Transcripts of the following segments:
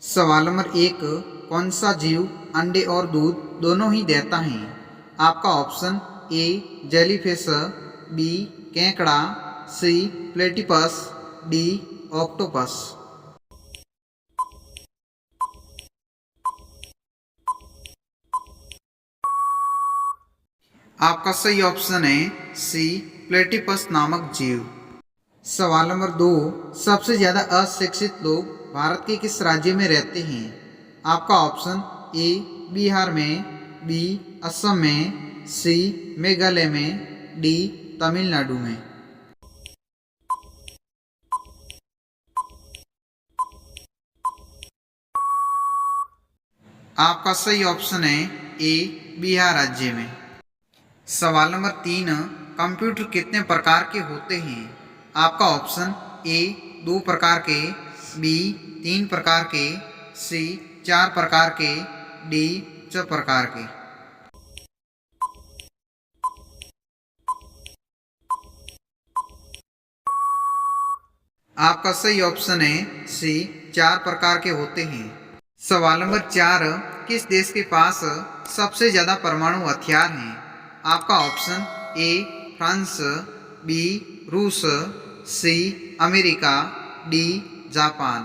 सवाल नंबर 1, कौन सा जीव अंडे और दूध दोनों ही देता है? आपका ऑप्शन ए जेलीफिश, बी केकड़ा, सी प्लेटिपस, डी ऑक्टोपस। आपका सही ऑप्शन है सी प्लेटिपस नामक जीव। सवाल नंबर 2, सबसे ज़्यादा अशिक्षित लोग भारत के किस राज्य में रहते हैं? आपका ऑप्शन ए बिहार में, बी असम में, सी मेघालय में, डी तमिलनाडु में। आपका सही ऑप्शन है ए बिहार राज्य में। सवाल नंबर 3, कंप्यूटर कितने प्रकार के होते हैं? आपका ऑप्शन ए 2 प्रकार के, बी 3 प्रकार के, सी 4 प्रकार के, डी 6 प्रकार के। आपका सही ऑप्शन है सी 4 प्रकार के होते हैं। सवाल नंबर 4, किस देश के पास सबसे ज़्यादा परमाणु हथियार हैं? आपका ऑप्शन ए फ्रांस, बी रूस, सी अमेरिका, डी जापान।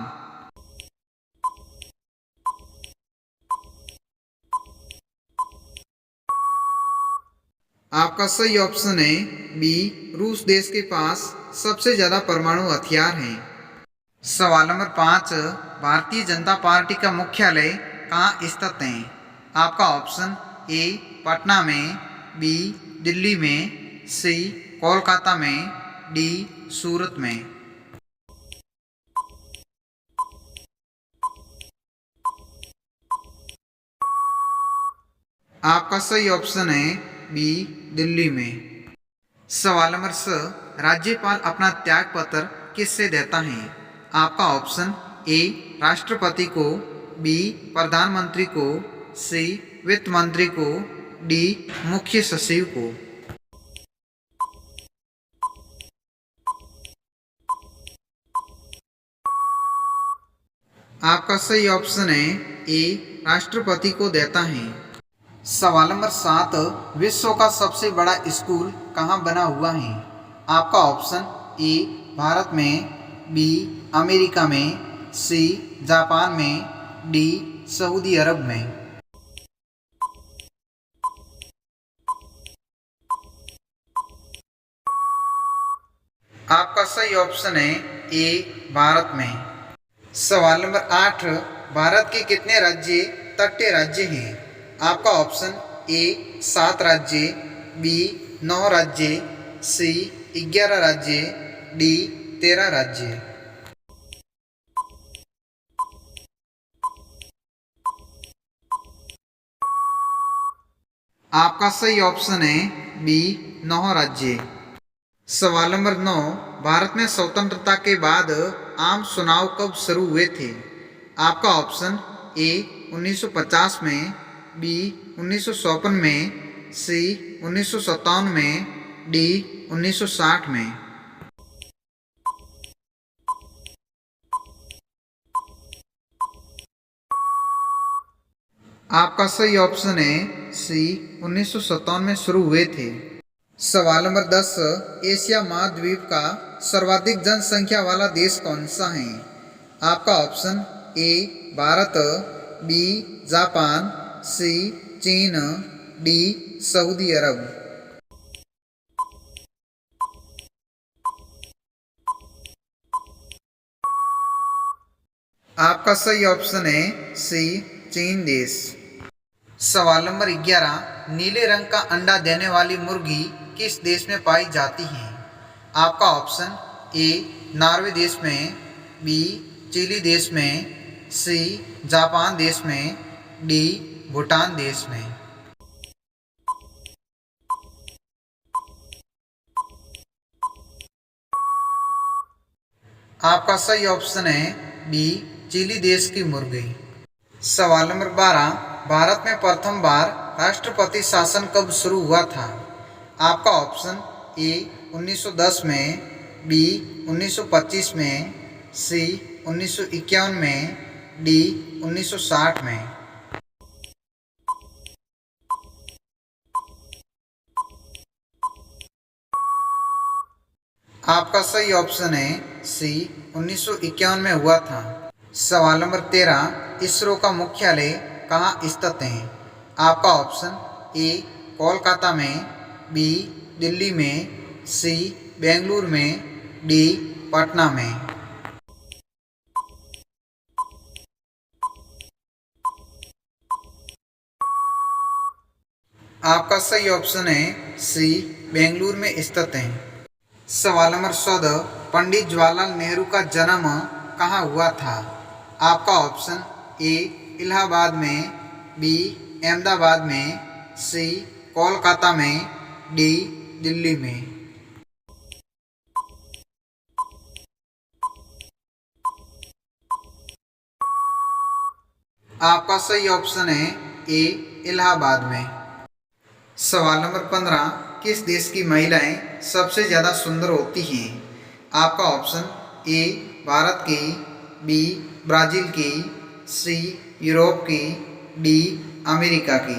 आपका सही ऑप्शन है बी रूस देश के पास सबसे ज़्यादा परमाणु हथियार हैं। सवाल नंबर 5, भारतीय जनता पार्टी का मुख्यालय कहाँ स्थित है? आपका ऑप्शन ए पटना में, बी दिल्ली में, सी कोलकाता में, डी सूरत में। आपका सही ऑप्शन है बी दिल्ली में। सवाल नंबर 6, राज्यपाल अपना त्याग पत्र किससे देता है? आपका ऑप्शन ए राष्ट्रपति को, बी प्रधानमंत्री को, सी वित्त मंत्री को, डी मुख्य सचिव को। आपका सही ऑप्शन है ए राष्ट्रपति को देता है। सवाल नंबर 7, विश्व का सबसे बड़ा स्कूल कहाँ बना हुआ है? आपका ऑप्शन ए भारत में, बी अमेरिका में, सी जापान में, डी सऊदी अरब में। आपका सही ऑप्शन है ए भारत में। सवाल नंबर 8, भारत के कितने राज्य तटीय राज्य हैं? आपका ऑप्शन ए 7 राज्य, बी 9 राज्य, सी 11 राज्य, डी 13 राज्य। आपका सही ऑप्शन है बी 9 राज्य। सवाल नंबर 9, भारत में स्वतंत्रता के बाद आम चुनाव कब शुरू हुए थे? आपका ऑप्शन ए 1950 में, बी 1954 में, सी 1957 में, डी 1960 में। आपका सही ऑप्शन है सी 1957 में शुरू हुए थे। सवाल नंबर 10, एशिया महाद्वीप का सर्वाधिक जनसंख्या वाला देश कौन सा है? आपका option A Bharat, B Japan, C चीन, डी सऊदी अरब। आपका सही ऑप्शन है सी चीन देश। सवाल नंबर 11, नीले रंग का अंडा देने वाली मुर्गी किस देश में पाई जाती है? आपका ऑप्शन ए नॉर्वे देश में, बी चिली देश में, सी जापान देश में, डी भूटान देश में। आपका सही ऑप्शन है बी चिली देश की मुर्गी। सवाल नंबर 12, भारत में प्रथम बार राष्ट्रपति शासन कब शुरू हुआ था? आपका ऑप्शन ए 1910 में, बी 1925 में, सी 1951 में, डी 1960 में। आपका सही ऑप्शन है सी 1951 में हुआ था। सवाल नंबर 13, इसरो का मुख्यालय कहाँ स्थित है? आपका ऑप्शन ए कोलकाता में, बी दिल्ली में, सी बेंगलुरु में, डी पटना में। आपका सही ऑप्शन है सी बेंगलुरु में स्थित है। सवाल नंबर 14, पंडित जवाहरलाल नेहरू का जन्म कहाँ हुआ था? आपका ऑप्शन ए इलाहाबाद में, बी अहमदाबाद में, सी कोलकाता में, डी दिल्ली में। आपका सही ऑप्शन है ए इलाहाबाद में। सवाल नंबर 15, किस देश की महिलाएं सबसे ज़्यादा सुंदर होती हैं? आपका ऑप्शन ए भारत की, बी ब्राज़ील की, सी यूरोप की, डी अमेरिका की।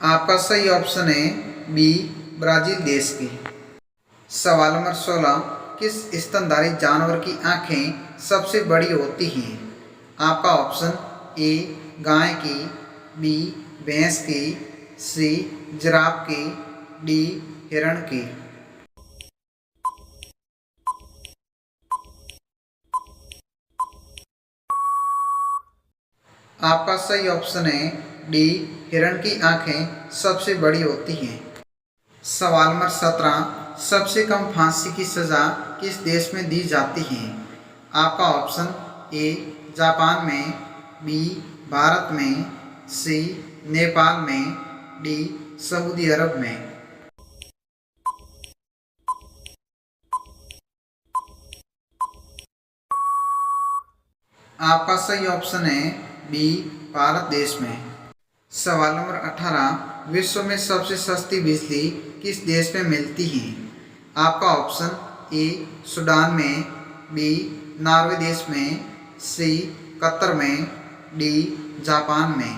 आपका सही ऑप्शन है बी ब्राज़ील देश की। सवाल नंबर 16, किस स्तनधारी जानवर की आँखें सबसे बड़ी होती हैं? आपका ऑप्शन ए गाय की, बी भैंस की, सी जिराफ की, डी हिरण की। आपका सही ऑप्शन है डी हिरण की आंखें सबसे बड़ी होती हैं। सवाल नंबर 17, सबसे कम फांसी की सज़ा किस देश में दी जाती है? आपका ऑप्शन ए जापान में, बी भारत में, सी नेपाल में, डी सऊदी अरब में। आपका सही ऑप्शन है बी भारत देश में। सवाल नंबर 18, विश्व में सबसे सस्ती बिजली किस देश में मिलती है? आपका ऑप्शन ए सूडान में, बी नॉर्वे देश में, सी कतर में, डी जापान में।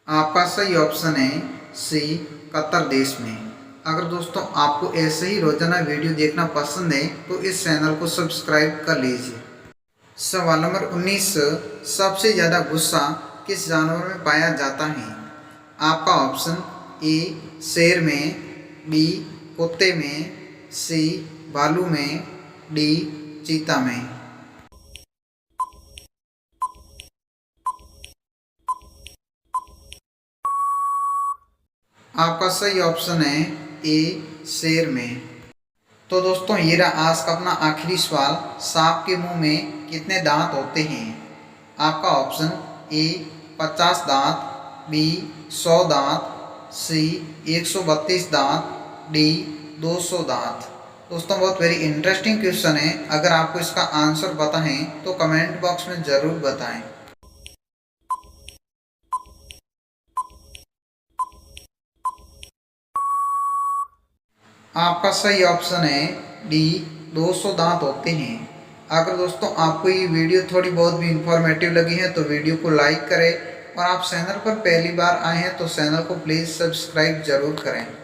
आपका सही ऑप्शन है सी कतर देश में। अगर दोस्तों आपको ऐसे ही रोजाना वीडियो देखना पसंद है तो इस चैनल को सब्सक्राइब कर लीजिए। सवाल नंबर 19, सबसे ज़्यादा गुस्सा किस जानवर में पाया जाता है? आपका ऑप्शन ए शेर में, बी कुत्ते में, सी भालू में, डी चीता में। आपका सही ऑप्शन है ए शेर में। तो दोस्तों ये रहा आज का अपना आखिरी सवाल, सांप के मुंह में कितने दांत होते हैं? आपका ऑप्शन ए 50 दांत, बी 100 दांत, सी 132 दांत, डी 200 दांत। दोस्तों बहुत वेरी इंटरेस्टिंग क्वेश्चन है। अगर आपको इसका आंसर पता है तो कमेंट बॉक्स में ज़रूर बताएं। आपका सही ऑप्शन है डी 200 दांत होते हैं। अगर दोस्तों आपको ये वीडियो थोड़ी बहुत भी इंफॉर्मेटिव लगी है तो वीडियो को लाइक करें और आप चैनल पर पहली बार आए हैं तो चैनल को प्लीज़ सब्सक्राइब ज़रूर करें।